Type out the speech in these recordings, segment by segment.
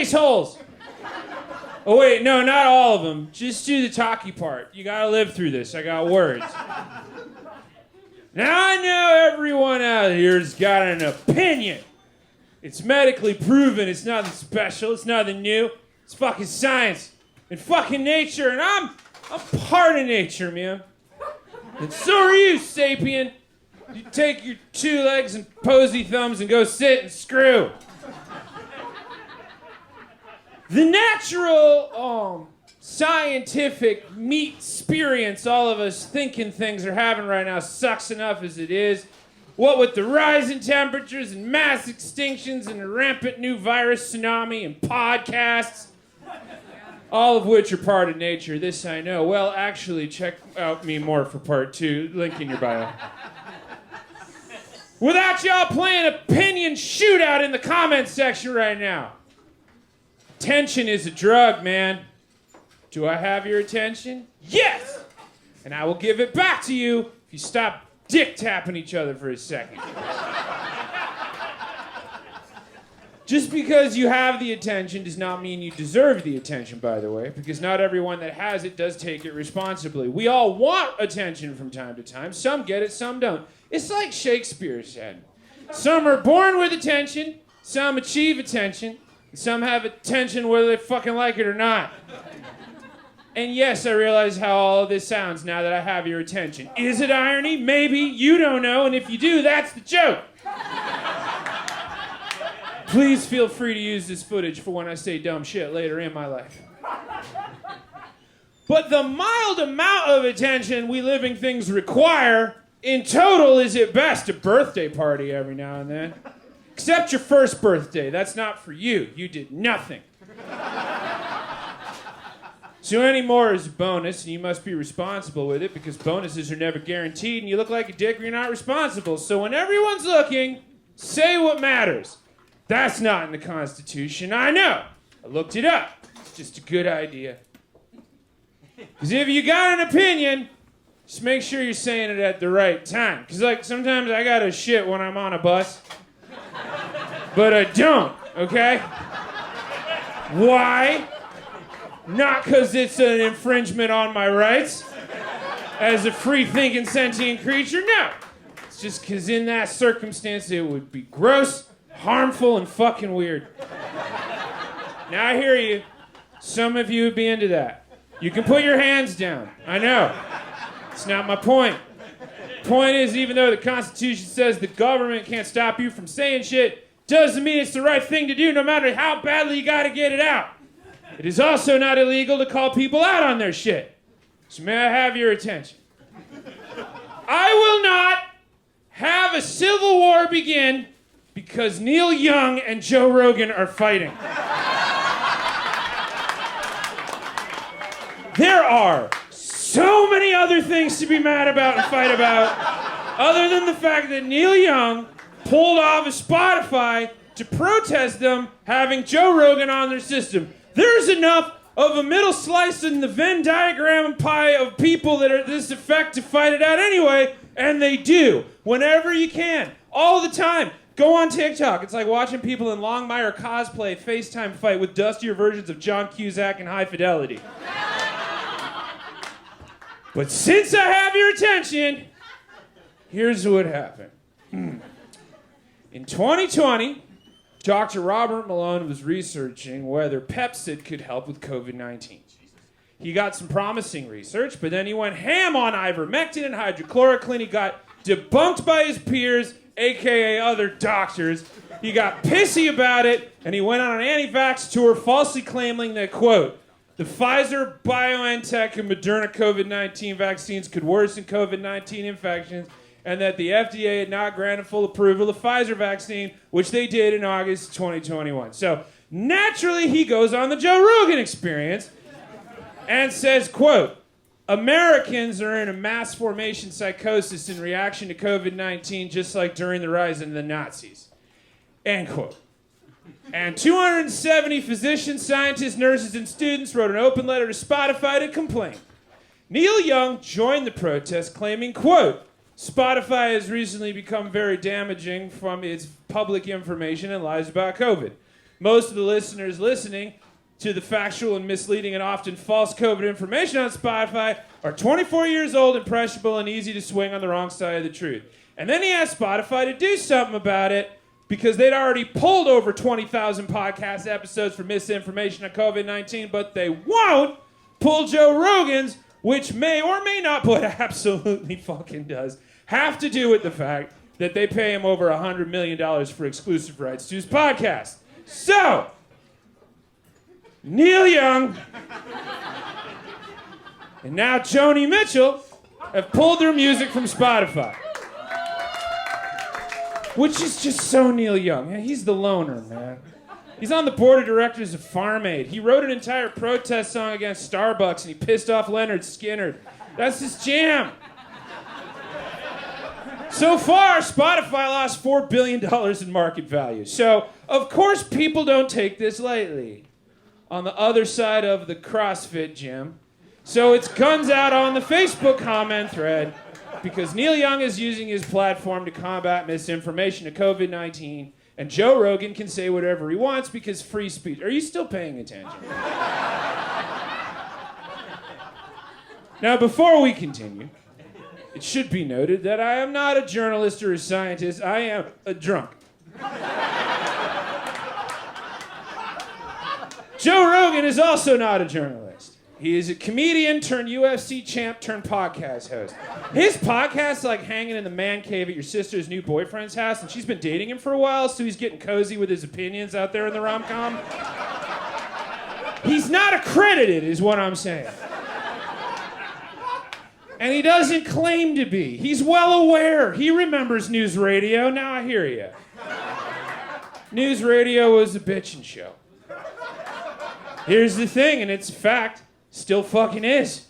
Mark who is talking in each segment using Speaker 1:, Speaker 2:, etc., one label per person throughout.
Speaker 1: these holes. Oh, wait, no, not all of them. Just do the talky part. You gotta live through this. I got words. Now, I know everyone out here's got an opinion. It's medically proven. It's nothing special. It's nothing new. It's fucking science and fucking nature, and I'm part of nature, man. And so are you, sapien. You take your 2 legs and posy thumbs and go sit and screw. The natural, scientific meat experience all of us thinking things are having right now sucks enough as it is. What with the rise in temperatures and mass extinctions and a rampant new virus tsunami and podcasts, all of which are part of nature, this I know. Well, actually, check out me more for part 2, link in your bio. Without y'all playing opinion shootout in the comments section right now. Attention is a drug, man. Do I have your attention? Yes! And I will give it back to you if you stop dick tapping each other for a second. Just because you have the attention does not mean you deserve the attention, by the way, because not everyone that has it does take it responsibly. We all want attention from time to time. Some get it, some don't. It's like Shakespeare said. Some are born with attention, some achieve attention, and some have attention whether they fucking like it or not. And yes, I realize how all of this sounds now that I have your attention. Is it irony? Maybe. You don't know, and if you do, that's the joke. Please feel free to use this footage for when I say dumb shit later in my life. But the mild amount of attention we living things require, in total, is at best a birthday party every now and then. Except your first birthday. That's not for you. You did nothing. So any more is a bonus, and you must be responsible with it, because bonuses are never guaranteed, and you look like a dick or you're not responsible. So when everyone's looking, say what matters. That's not in the Constitution. I know. I looked it up. It's just a good idea. Because if you got an opinion, just make sure you're saying it at the right time. Because, like, sometimes I gotta shit when I'm on a bus. But I don't, okay? Why? Not because it's an infringement on my rights as a free-thinking sentient creature. No. It's just because in that circumstance it would be gross, harmful, and fucking weird. Now I hear you. Some of you would be into that. You can put your hands down. I know. It's not my point. Point is, even though the Constitution says the government can't stop you from saying shit, doesn't mean it's the right thing to do no matter how badly you gotta get it out. It is also not illegal to call people out on their shit. So may I have your attention? I will not have a civil war begin because Neil Young and Joe Rogan are fighting. There are so many other things to be mad about and fight about, other than the fact that Neil Young pulled off of Spotify to protest them having Joe Rogan on their system. There's enough of a middle slice in the Venn diagram pie of people that are this effect to fight it out anyway, and they do. Whenever you can. All the time. Go on TikTok. It's like watching people in Longmire cosplay FaceTime fight with dustier versions of John Cusack and High Fidelity. But since I have your attention, here's what happened. In 2020, Dr. Robert Malone was researching whether Pepsid could help with COVID-19. He got some promising research, but then he went ham on ivermectin and hydrochloroquine. He got debunked by his peers, a.k.a. other doctors. He got pissy about it, and he went on an anti-vax tour falsely claiming that, quote, the Pfizer, BioNTech, and Moderna COVID-19 vaccines could worsen COVID-19 infections, and that the FDA had not granted full approval of the Pfizer vaccine, which they did in August 2021. So naturally, he goes on the Joe Rogan Experience and says, quote, Americans are in a mass formation psychosis in reaction to COVID-19, just like during the rise of the Nazis, end quote. And 270 physicians, scientists, nurses, and students wrote an open letter to Spotify to complain. Neil Young joined the protest, claiming, quote, Spotify has recently become very damaging from its public information and lies about COVID. Most of the listeners listening to the factual and misleading and often false COVID information on Spotify are 24 years old, impressionable, and easy to swing on the wrong side of the truth. And then he asked Spotify to do something about it because they'd already pulled over 20,000 podcast episodes for misinformation on COVID-19, but they won't pull Joe Rogan's, which may or may not, but absolutely fucking does, have to do with the fact that they pay him over $100 million for exclusive rights to his podcast. So, Neil Young and now Joni Mitchell have pulled their music from Spotify. Which is just so Neil Young. He's the loner, man. He's on the board of directors of Farm Aid. He wrote an entire protest song against Starbucks and he pissed off Leonard Skinner. That's his jam. So far, Spotify lost $4 billion in market value. So, of course, people don't take this lightly. On the other side of the CrossFit gym. So it's guns out on the Facebook comment thread because Neil Young is using his platform to combat misinformation to COVID-19 and Joe Rogan can say whatever he wants because free speech. Are you still paying attention? Now, before we continue, it should be noted that I am not a journalist or a scientist. I am a drunk. Joe Rogan is also not a journalist. He is a comedian turned UFC champ turned podcast host. His podcast's like hanging in the man cave at your sister's new boyfriend's house, and she's been dating him for a while, so he's getting cozy with his opinions out there in the rom-com. He's not accredited, is what I'm saying. And he doesn't claim to be. He's well aware. He remembers News Radio. Now I hear you. News Radio was a bitchin' show. Here's the thing, and it's a fact, still fucking is.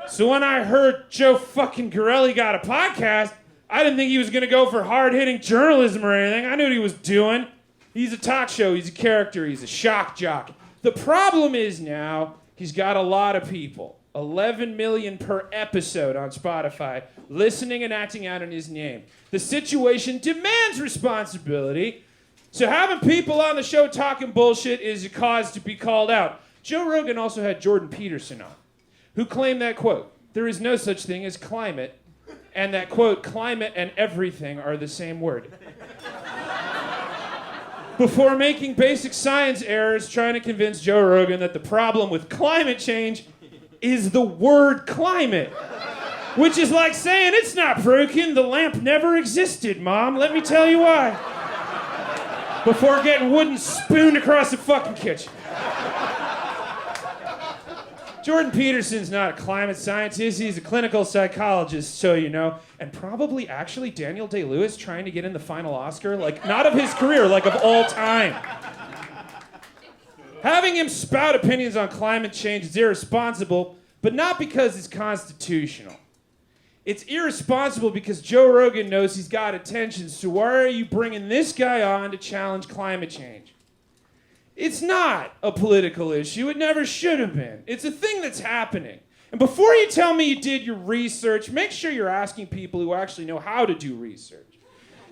Speaker 1: So when I heard Joe fucking Gorelli got a podcast, I didn't think he was gonna go for hard-hitting journalism or anything. I knew what he was doing. He's a talk show, he's a character, he's a shock jock. The problem is now, he's got a lot of people, 11 million per episode on Spotify, listening and acting out in his name. The situation demands responsibility. So having people on the show talking bullshit is a cause to be called out. Joe Rogan also had Jordan Peterson on, who claimed that, quote, there is no such thing as climate, and that, quote, climate and everything are the same word. Before making basic science errors trying to convince Joe Rogan that the problem with climate change is the word climate. Which is like saying it's not broken, the lamp never existed, Mom. Let me tell you why. Before getting wooden spooned across the fucking kitchen. Jordan Peterson's not a climate scientist, he's a clinical psychologist, so you know. And probably actually Daniel Day-Lewis trying to get in the final Oscar, like not of his career, like of all time. Having him spout opinions on climate change is irresponsible, but not because it's constitutional. It's irresponsible because Joe Rogan knows he's got attention, so why are you bringing this guy on to challenge climate change? It's not a political issue. It never should have been. It's a thing that's happening. And before you tell me you did your research, make sure you're asking people who actually know how to do research.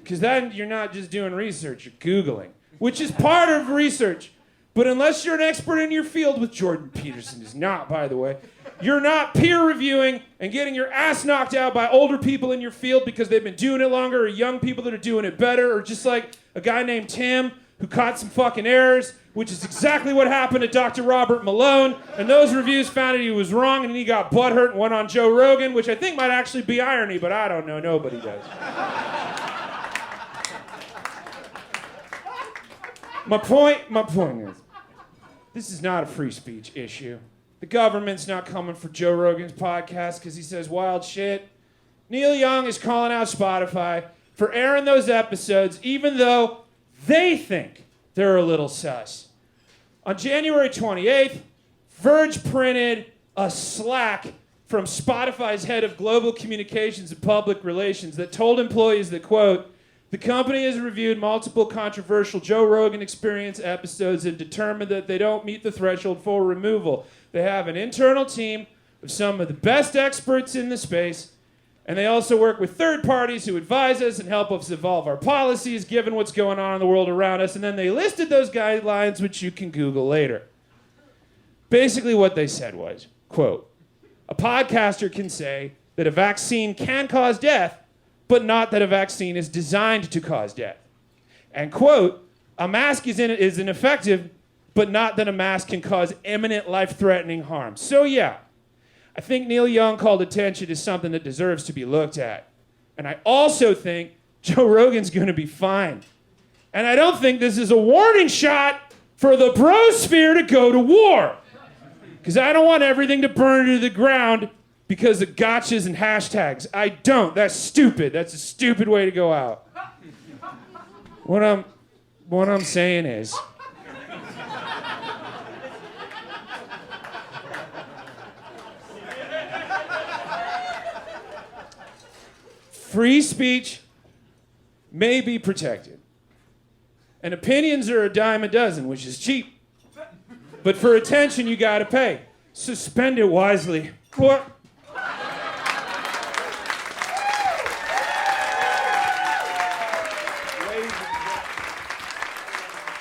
Speaker 1: Because then you're not just doing research, you're Googling, which is part of research. But unless you're an expert in your field, which Jordan Peterson is not, by the way, you're not peer reviewing and getting your ass knocked out by older people in your field because they've been doing it longer, or young people that are doing it better, or just like a guy named Tim who caught some fucking errors, which is exactly what happened to Dr. Robert Malone. And those reviews found that he was wrong, and then he got butthurt and went on Joe Rogan, which I think might actually be irony, but I don't know. Nobody does. My point is, this is not a free speech issue. The government's not coming for Joe Rogan's podcast because he says wild shit. Neil Young is calling out Spotify for airing those episodes, even though they think they're a little sus. On January 28th, Verge printed a Slack from Spotify's head of global communications and public relations that told employees that, quote, the company has reviewed multiple controversial Joe Rogan Experience episodes and determined that they don't meet the threshold for removal. They have an internal team of some of the best experts in the space, And they also work with third parties who advise us and help us evolve our policies given what's going on in the world around us. And then they listed those guidelines, which you can Google later. Basically what they said was, quote, a podcaster can say that a vaccine can cause death, but not that a vaccine is designed to cause death. And quote, a mask is ineffective, but not that a mask can cause imminent life-threatening harm. So yeah, I think Neil Young called attention to something that deserves to be looked at. And I also think Joe Rogan's gonna be fine. And I don't think this is a warning shot for the brosphere to go to war. Because I don't want everything to burn to the ground because of gotchas and hashtags. I don't. That's stupid. That's a stupid way to go out. What I'm saying is, free speech may be protected. And opinions are a dime a dozen, which is cheap. But for attention, you gotta pay. Suspend it wisely. What?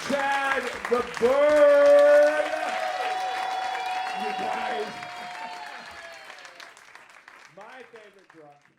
Speaker 1: Chad the Bird! You guys. My favorite drug.